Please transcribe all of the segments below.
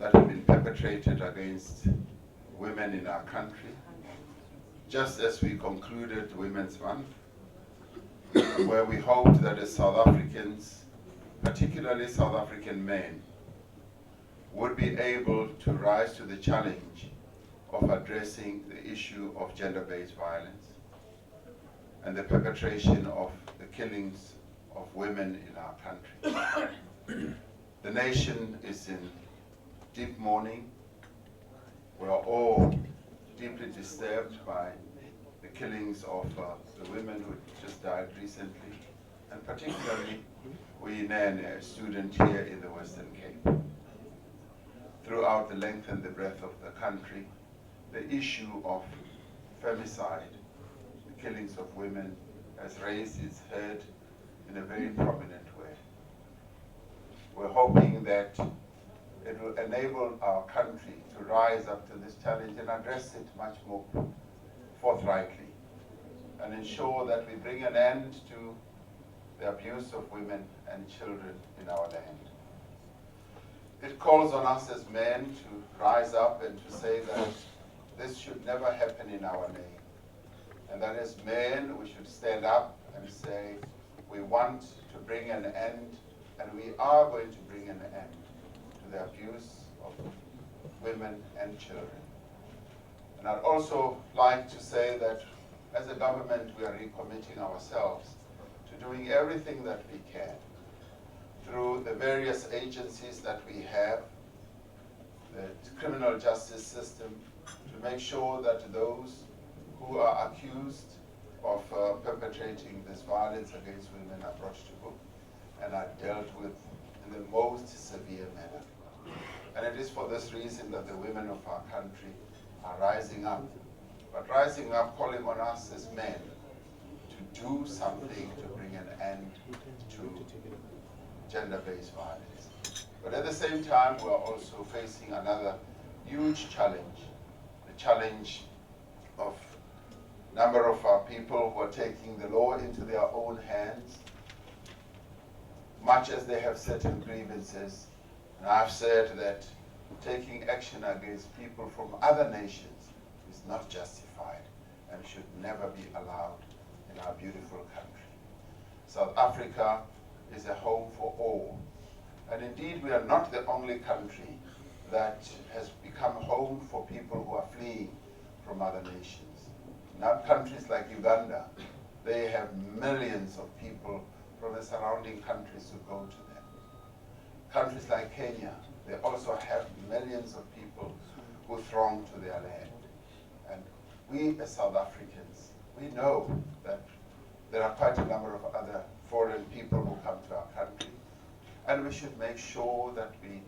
that have been perpetrated against women in our country, just as we concluded Women's Month, where we hoped that as South Africans, particularly South African men, would be able to rise to the challenge of addressing the issue of gender-based violence and the perpetration of the killings of women in our country. The nation is in deep mourning. We are all deeply disturbed by the killings of the women who just died recently, and particularly Uyinene, a student here in the Western Cape. Throughout the length and the breadth of the country, the issue of femicide, the killings of women, has raised its head in a very prominent way. We're hoping that it will enable our country to rise up to this challenge and address it much more forthrightly, and ensure that we bring an end to the abuse of women and children in our land. It calls on us as men to rise up and to say that this should never happen in our name. And that as men, we should stand up and say, we want to bring an end, and we are going to bring an end to the abuse of women and children. And I'd also like to say that as a government, we are recommitting ourselves to doing everything that we can through the various agencies that we have, the criminal justice system, to make sure that those who are accused of perpetrating this violence against women are brought to book and are dealt with in the most severe manner. And it is for this reason that the women of our country are rising up, but rising up calling on us as men to do something to bring an end to gender-based violence. But at the same time, we are also facing another huge challenge, the challenge of a number of our people who are taking the law into their own hands, much as they have certain grievances. And I've said that taking action against people from other nations is not justified and should never be allowed in our beautiful country. South Africa is a home for all. And indeed, we are not the only country that has become home for people who are fleeing from other nations. Now, countries like Uganda, they have millions of people from the surrounding countries who go to them. Countries like Kenya, they also have millions of people who throng to their land. And we as South Africans, we know that there are quite a number of other foreign people who come to our country, and we should make sure that we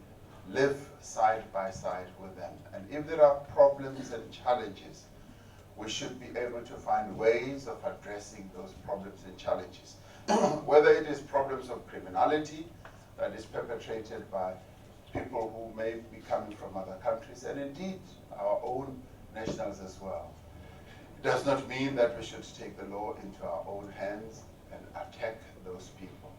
live side by side with them. And if there are problems and challenges, we should be able to find ways of addressing those problems and challenges. Whether it is problems of criminality that is perpetrated by people who may be coming from other countries, and indeed our own nationals as well. It does not mean that we should take the law into our own hands and attack those people.